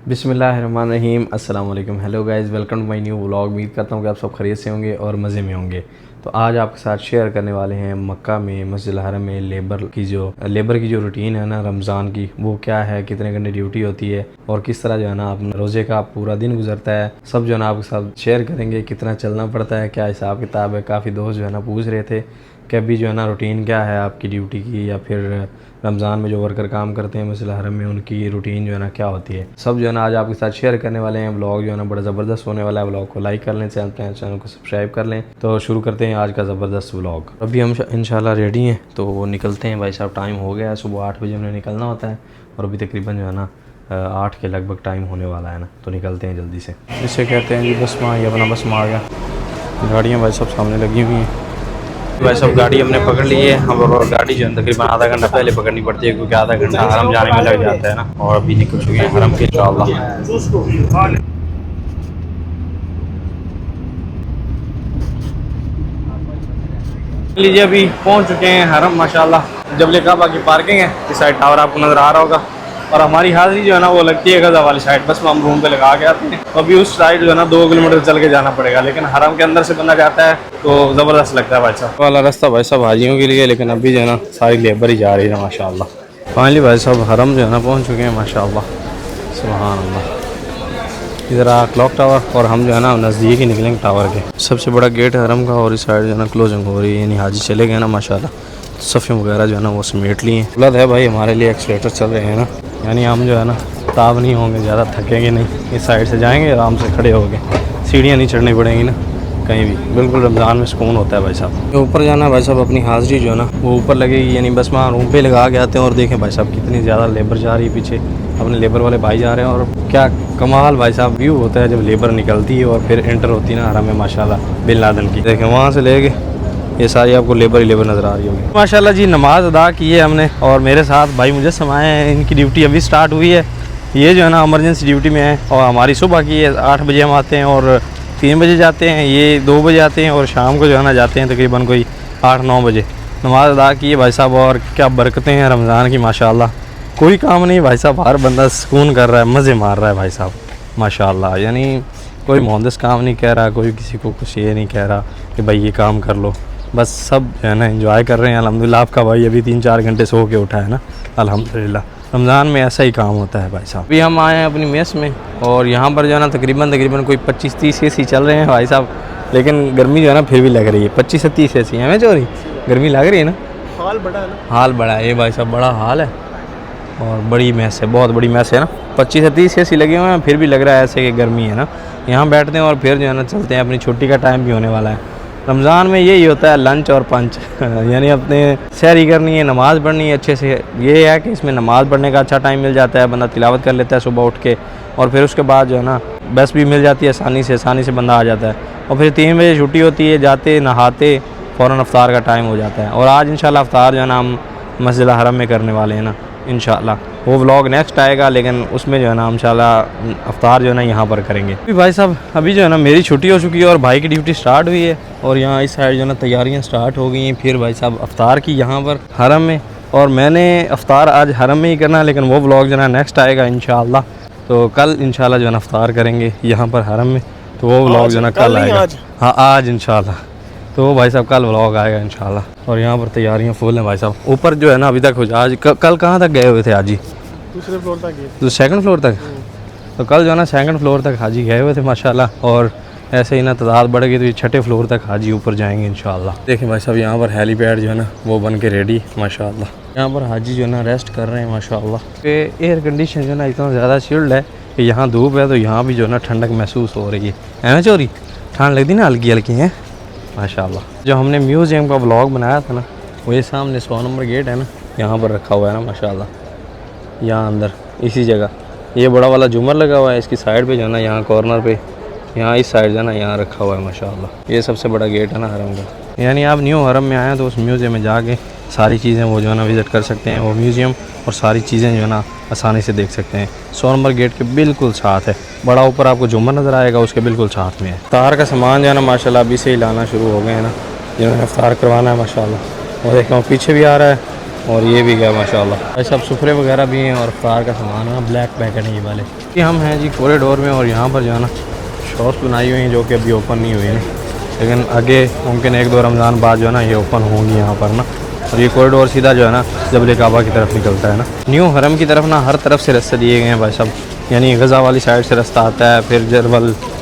बिस्मिल्लाहिर्रहमानिर्रहीम अस्सलाम वालेकुम। Hello guys, welcome to my new vlog. उम्मीद करता हूँ कि आप सब खैरियत से होंगे और मज़े में होंगे। तो आज आपके साथ शेयर करने वाले हैं मक्का में मस्जिद हरम में लेबर की जो रूटीन है ना रमज़ान की, वो क्या है, कितने घंटे ड्यूटी होती है और किस तरह जो है ना अपना रोज़े का पूरा दिन गुजरता है, सब जो है ना आपके साथ शेयर करेंगे। कितना चलना पड़ता है, क्या हिसाब किताब है। काफ़ी दोस्त जो है ना पूछ रहे थे कि अभी जो है ना रूटीन क्या है आपकी ड्यूटी की, या फिर रमज़ान में जो वर्कर काम करते हैं मस्जिद हरम में उनकी रूटीन जो है ना क्या होती है, सब जो है ना आज आपके साथ शेयर करने वाले हैं। ब्लॉग जो है ना बड़ा ज़बरदस्त होने वाला है। ब्लॉग को लाइक कर लें, चैनल को सब्सक्राइब कर लें। तो शुरू करते हैं आज का ज़बरदस्त व्लॉग। अभी हम इंशाल्लाह रेडी हैं तो निकलते हैं। भाई साहब टाइम हो गया है, सुबह 8 बजे हमने निकलना होता है और अभी तकरीबन जो है ना 8 के लगभग टाइम होने वाला है ना, तो निकलते हैं जल्दी से। इसे कहते हैं जी बस में, ये अपना बस में आ गया। गाड़ियाँ भाई सब सामने लगी हुई हैं। भाई सब गाड़ी हमने पकड़ ली है। हम और गाड़ी जो है तकरीबन आधा घंटा पहले पकड़नी पड़ती है, क्योंकि आधा घंटा हरम जाने में लग जाता है ना। और अभी निकल चुके हैं हरम के इंशाअल्लाह। लीजिए अभी पहुंच चुके हैं हरम माशाल्लाह। जबले काबा की पार्किंग है, इस साइड टावर आपको नज़र आ रहा होगा। और हमारी हाज़िरी जो है ना वो लगती है गज़ा वाली साइड, बस हम रूम पे लगा के आते हैं। तो अभी उस साइड जो है ना 2 किलोमीटर चल के जाना पड़ेगा, लेकिन हरम के अंदर से बंदा जाता है तो ज़बरदस्त लगता है भाई साहब वाला रास्ता भाई साहब हाजियों के लिए। लेकिन अभी जो है ना सारी लेबर ही जा रही है माशाल्लाह। फाइनली भाई साहब हरम जो है ना पहुँच चुके हैं माशाल्लाह, सुभान अल्लाह। इधर क्लॉक टावर और हम जो है ना नज़दीक ही निकलेंगे टावर के। सबसे बड़ा गेट है हरम का और इस साइड जो है ना क्लोजिंग हो रही है, यानी हाजी चले गए ना माशाल्लाह। सफ़े वगैरह जो है ना वो समेट लिए हैं। गलत है भाई हमारे लिए एक्सीलेटर चल रहे हैं ना, यानी हम जो है ना ताब नहीं होंगे, ज़्यादा थकेंगे नहीं। इस साइड से जाएंगे आराम से खड़े होंगे, सीढ़ियाँ नहीं चढ़नी पड़ेंगी ना कहीं भी। बिल्कुल रमज़ान में सुकून होता है भाई साहब। तो ऊपर जाना भाई साहब, अपनी हाज़िरी जो है ना वो ऊपर लगेगी, यानी बस वहाँ रूम पे लगा के आते हैं। और देखें भाई साहब कितनी ज़्यादा लेबर जा रही है पीछे, अपने लेबर वाले भाई जा रहे हैं। और क्या कमाल भाई साहब व्यू होता है जब लेबर निकलती है और फिर एंटर होती है ना हरम में माशाल्लाह बिन लादन की। देखें वहाँ से लेके ये सारी आपको लेबर ही लेबर नज़र आ रही होगी माशाल्लाह जी। नमाज़ अदा की है हमने और मेरे साथ भाई मुझे समाए हैं। इनकी ड्यूटी अभी स्टार्ट हुई है। ये जो है ना इमरजेंसी ड्यूटी में है और हमारी सुबह की है। 8 बजे हम आते हैं और 3 बजे जाते हैं, ये 2 बजे आते हैं और शाम को जो है ना जाते हैं तकरीबन कोई 8-9 बजे। नमाज़ अदा की है भाई साहब और क्या बरकतें हैं रमज़ान की माशाल्लाह। कोई काम नहीं भाई साहब, हर बंदा सुकून कर रहा है, मज़े मार रहा है भाई साहब माशाल्लाह। यानी कोई मुहंदिस काम नहीं कह रहा, कोई किसी को कुछ ये नहीं कह रहा कि भाई ये काम कर लो, बस सब जो है ना एंजॉय कर रहे हैं अल्हम्दुलिल्लाह। आपका भाई अभी 3-4 घंटे सो के उठा है ना अल्हम्दुलिल्लाह। रमज़ान में ऐसा ही काम होता है भाई साहब। अभी हम आए हैं अपनी मेस में और यहाँ पर जो है ना तकरीबन कोई 25-30 AC चल रहे हैं भाई साहब। लेकिन गर्मी जो है ना फिर भी लग रही है। 25 से 30 AC हमें चोरी गर्मी लग रही है ना। हाल बड़ा है ना, हाल बड़ा है ये भाई साहब, बड़ा हाल है और बड़ी मैस है, बहुत बड़ी मैस है ना। 25 से 30 AC लगे हुए हैं, फिर भी लग रहा है ऐसे कि गर्मी है ना। यहाँ बैठते हैं और फिर जो है ना चलते हैं। अपनी छुट्टी का टाइम भी होने वाला है। रमज़ान में यही होता है लंच और पंच यानी अपने सहरी करनी है, नमाज़ पढ़नी है अच्छे से। ये है कि इसमें नमाज़ पढ़ने का अच्छा टाइम मिल जाता है, बंदा तिलावत कर लेता है सुबह उठ के। और फिर उसके बाद जो है ना बस भी मिल जाती है आसानी से बंदा आ जाता है। और फिर 3 बजे छुट्टी होती है, जाते नहाते फ़ौरन अफ्तार का टाइम हो जाता है। और आज इंशाल्लाह अफ्तार जो है ना हम मस्जिद हरम में करने वाले हैं ना इंशाल्लाह। वो व्लॉग नेक्स्ट आएगा, लेकिन उसमें जो है ना इंशाल्लाह अफ्तार जो है ना यहाँ पर करेंगे। अभी भाई साहब अभी जो है ना मेरी छुट्टी हो चुकी है और भाई की ड्यूटी स्टार्ट हुई है और यहाँ इस साइड जो है ना तैयारियाँ स्टार्ट हो गई हैं। फिर भाई साहब अफ्तार की यहाँ पर हरम में, और मैंने अफ्तार आज हरम में ही करना है, लेकिन वो व्लॉग जो है नेक्स्ट आएगा इंशाल्लाह। तो कल इंशाल्लाह जो है ना अफ्तार करेंगे यहाँ पर हरम में, तो वो व्लॉग जो है ना कल आएगा। हाँ आज इंशाल्लाह, तो भाई साहब कल व्लॉग आएगा इंशाल्लाह। और यहाँ पर तैयारियाँ फुल हैं भाई साहब। ऊपर जो है ना अभी तक आज कल कहाँ तक गए हुए थे हाजी? दूसरे फ्लोर तक गए, तो 2nd फ्लोर तक। तो कल जो है ना 2nd फ्लोर तक हाजी गए हुए थे माशाल्लाह। और ऐसे ही ना तादाद बढ़ गई तो ये 6ठे फ्लोर तक हाजी ऊपर जाएंगे इंशाल्लाह। देखें भाई साहब यहाँ पर हेलीपैड जो है ना वो बन के रेडी माशाल्लाह। यहाँ पर हाजी जो है ना रेस्ट कर रहे हैं माशाल्लाह। एयर कंडीशन जो है ना इतना ज़्यादा चिल्ड है कि यहाँ धूप है तो यहाँ भी जो है ना ठंडक महसूस हो रही है ना चोरी। ठंड लगती ना हल्की हल्की है माशाल्लाह। जो हमने म्यूज़ियम का व्लॉग बनाया था ना वो ये सामने 100 नंबर गेट है ना, यहाँ पर रखा हुआ है ना माशाल्लाह। यहाँ अंदर इसी जगह ये बड़ा वाला झूमर लगा हुआ है, इसकी साइड पे जो है ना यहाँ कॉर्नर पे, यहाँ इस साइड जो है ना यहाँ रखा हुआ है माशाल्लाह। ये सबसे बड़ा गेट है ना हरम का। यानी आप न्यू हरम में आए तो उस म्यूज़ियम में जाके सारी चीज़ें वो जो है ना विज़िट कर सकते हैं। वो म्यूज़ियम और सारी चीज़ें जो है ना आसानी से देख सकते हैं। 100 नंबर गेट के बिल्कुल साथ है। बड़ा ऊपर आपको झूमर नज़र आएगा, उसके बिल्कुल साथ में है। इफ्तार का सामान जो है ना माशाल्लाह अभी से ही लाना शुरू हो गए हैं ना, जिन्होंने इफ्तार करवाना है माशाल्लाह। और देखो पीछे भी आ रहा है और ये भी गया माशाल्लाह। सब सुफरे वगैरह भी हैं और इफ्तार का सामान है, ब्लैक पैकेट है ये वाले। ये हम हैं जी कॉरिडोर में और यहाँ पर जो है ना शॉप्स बनाई हुई हैं जो कि अभी ओपन नहीं हुई हैं, लेकिन आगे मुमकिन 1-2 रमज़ान बाद जो है ना ये ओपन होंगी यहाँ पर ना। और ये कॉरिडोर सीधा जो है ना जबल काबा की तरफ निकलता है ना। न्यू हरम की तरफ ना हर तरफ से रास्ते दिए गए हैं भाई साहब, यानी गज़ा वाली साइड से रास्ता आता है, फिर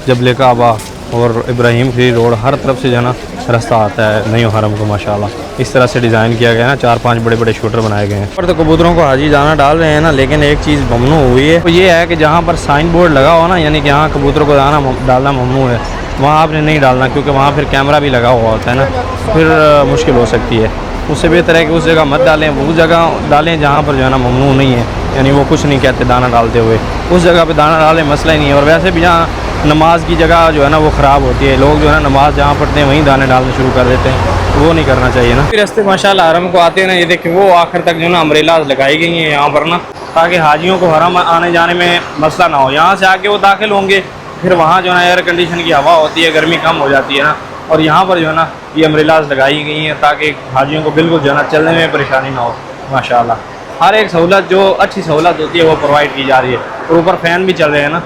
जबल काबा और इब्राहिम फ्री रोड हर तरफ से जो है ना रास्ता आता है न्यू हरम को माशाल्लाह। इस तरह से डिज़ाइन किया गया है ना, 4-5 बड़े बड़े शूटर बनाए गए हैं। पर तो कबूतरों को हाजी दाना डाल रहे हैं ना, लेकिन एक चीज़ ममनू हुई है, तो ये है कि जहाँ पर साइन बोर्ड लगा हो ना, यानी कि यहाँ कबूतरों को दाना डालना ममनू है, वहाँ आपने नहीं डालना, क्योंकि वहाँ फिर कैमरा भी लगा हुआ होता है ना, फिर मुश्किल हो सकती है। उससे बेहतर है कि उस जगह मत डालें, वो जगह डालें जहाँ पर जो है ना ममनू नहीं है, यानी वो कुछ नहीं कहते दाना डालते हुए, उस जगह पे दाना डालें, मसला ही नहीं है। और वैसे भी जहाँ नमाज की जगह जो है ना वो ख़राब होती है, लोग जो है ना नमाज जहाँ पढ़ते हैं वहीं दाने डालना शुरू कर देते हैं, वो नहीं करना चाहिए ना। फिर रास्ते माशाल्लाह हरम को आते हैं ना, ये देखिए वो आखिर तक जो है ना अम्ब्रेलाज लगाई गई हैं यहाँ पर ना, ताकि हाजियों को हरम आने जाने में मसला ना हो। यहाँ से आके वो दाखिल होंगे, फिर वहाँ जो है ना एयर कंडीशन की हवा होती है, गर्मी कम हो जाती है ना, और यहाँ पर जो है ना ये अम्ब्रेलाज लगाई गई हैं ताकि हाजियों को बिल्कुल जो है ना चलने में परेशानी ना हो। माशाल्लाह हर एक सहूलत जो अच्छी सहूलत होती है वो प्रोवाइड की जा रही है। और ऊपर फ़ैन भी चल रहे हैं ना,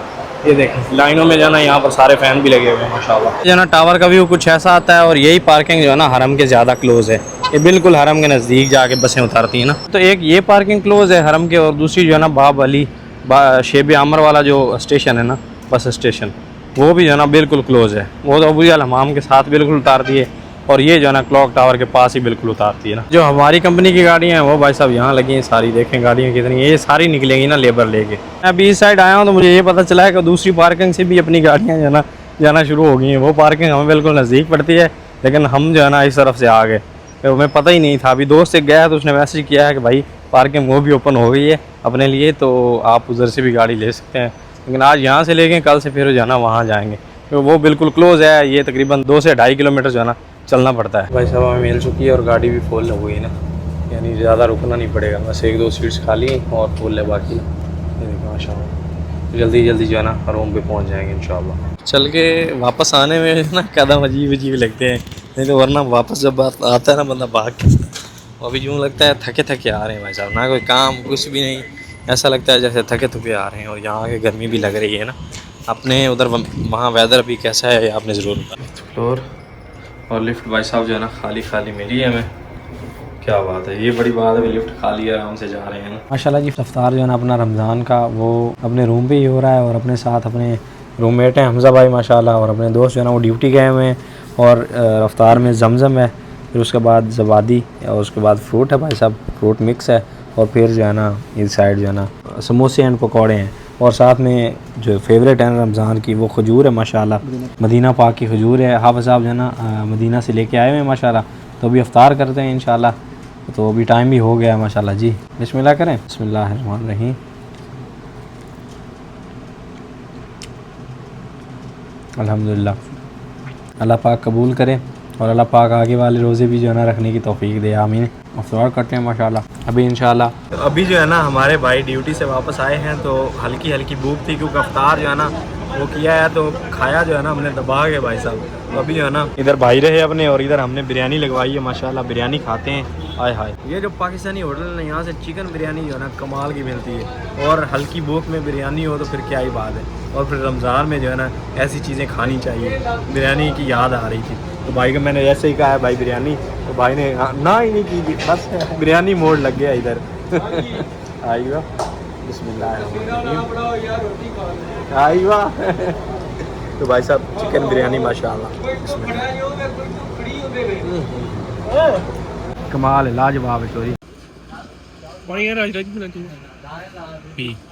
ये देखें लाइनों में जो है ना यहाँ पर सारे फ़ैन भी लगे हुए हैं माशाल्लाह। जो है ना टावर का व्यू कुछ ऐसा आता है, और यही पार्किंग जो है ना हरम के ज़्यादा क्लोज़ है, ये बिल्कुल हरम के नज़दीक जाके बसें उतारती हैं ना। तो एक ये पार्किंग क्लोज़ है हरम के, और दूसरी जो है ना बाब अली शेब आमर वाला जो स्टेशन है ना, बस स्टेशन, वो भी जो है ना बिल्कुल क्लोज़ है, वो तो अबू हमाम के साथ बिल्कुल उतारती है, और ये जो है ना क्लॉक टावर के पास ही बिल्कुल उतारती है ना। जो हमारी कंपनी की गाड़ियाँ हैं वो भाई साहब यहाँ लगी हैं सारी, देखें गाड़ियाँ कितनी, ये सारी निकलेंगी ना लेबर लेके। मैं अभी इस साइड आया हूँ तो मुझे ये पता चला है कि दूसरी पार्किंग से भी अपनी गाड़ियाँ जो है ना जाना शुरू हो गई हैं। वो पार्किंग हमें बिल्कुल नज़दीक पड़ती है, लेकिन हम जो है ना इस तरफ से आ गए, तो हमें पता ही नहीं था। अभी दोस्त से गया तो उसने मैसेज किया है कि भाई पार्किंग वो भी ओपन हो गई है अपने लिए, तो आप उधर से भी गाड़ी ले सकते हैं। लेकिन आज यहाँ से लेके कल से फिर जो है ना वहाँ जाएँगे, तो वो बिल्कुल क्लोज़ है, ये तकरीबन 2 से 2.5 किलोमीटर जो है ना चलना पड़ता है। भाई साहब हमें मिल चुकी है और गाड़ी भी फुल हो गई है ना, यानी ज़्यादा रुकना नहीं पड़ेगा, बस 1-2 सीट्स खाली और फुल है बाकी ना। ये देखो माशाल्लाह जल्दी जल्दी जो है ना रूम पे पहुंच जाएंगे इंशाल्लाह। चल के वापस आने में ना कदम अजीब अजीब लगते हैं, नहीं तो वरना वापस जब आता है ना बंदा भाग के, अभी यूँ लगता है थके थके आ रहे हैं भाई साहब, ना कोई काम कुछ भी नहीं, ऐसा लगता है जैसे थके थके आ रहे हैं। और यहाँ के गर्मी भी लग रही है ना, अपने उधर वहाँ वेदर अभी कैसा है आपने ज़रूर फ्लोर और लिफ्ट भाई साहब जो है ना खाली खाली मिली है हमें, क्या बात है, ये बड़ी बात है, लिफ्ट खाली है, आराम से जा रहे हैं ना माशाल्लाह जी। इफ्तार जो है ना अपना रमज़ान का वो अपने रूम पे ही हो रहा है, और अपने साथ अपने रूममेट हैं हमज़ा भाई माशाल्लाह, और अपने दोस्त जो है ना वो ड्यूटी गए हुए हैं। और इफ्तार में जमज़म है, फिर उसके बाद ज़बादी, और उसके बाद फ्रूट है भाई साहब, फ्रूट मिक्स है, और फिर जो है ना इस साइड जो है ना समोसे एंड पकौड़े हैं, और साथ में जो फेवरेट है रमज़ान की वो खजूर है माशाल्लाह, मदीना पाक की खजूर है। हाफ़िज़ साहब जो है ना मदीना से लेके आए हुए हैं माशाल्लाह, तो अभी इफ्तार करते हैं इंशाल्लाह, तो अभी टाइम भी हो गया है माशाल्लाह जी। बिस्मिल्लाह करें, बिस्मिल्लाहिर्रहमानिर्रहीम। अल्हम्दुलिल्लाह, अल्लाह पाक कबूल करे, और अल्लाह पाक आगे वाले रोज़े भी जो है ना रखने की तौफीक दे, आमीन। इफ्तार करते हैं माशाल्लाह अभी इंशाल्लाह। अभी जो है ना हमारे भाई ड्यूटी से वापस आए हैं, तो हल्की हल्की भूख थी, क्योंकि इफ्तार जो है ना वो किया है, तो खाया जो है ना हमने दबा के भाई साहब। तो अभी जो है ना इधर भाई रहे अपने, और इधर हमने बिरयानी लगवाई है माशाल्लाह, बिरयानी खाते हैं। हाय हाय, ये जो पाकिस्तानी होटल है यहाँ से चिकन बिरयानी जो है ना कमाल की मिलती है, और हल्की भूख में बिरयानी हो तो फिर क्या ही बात है। और फिर रमज़ान में जो है ना ऐसी चीज़ें खानी चाहिए, बिरयानी की याद आ रही थी, तो भाई को मैंने ऐसे ही कहा है भाई बिरयानी, तो भाई ने ना ही नहीं की, बस बिरयानी मोड़ लग गया इधर। आइए बिस्मिल्लाह, आइए। तो भाई साहब चिकन बिरयानी माशाल्लाह कमाल है, लाजवाब है चोरी।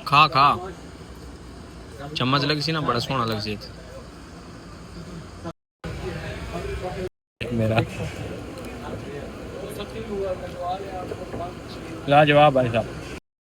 खा खा चम्मच लग सी ना, बड़ा सोहना लग सी मेरा, लाजवाब भाई साहब।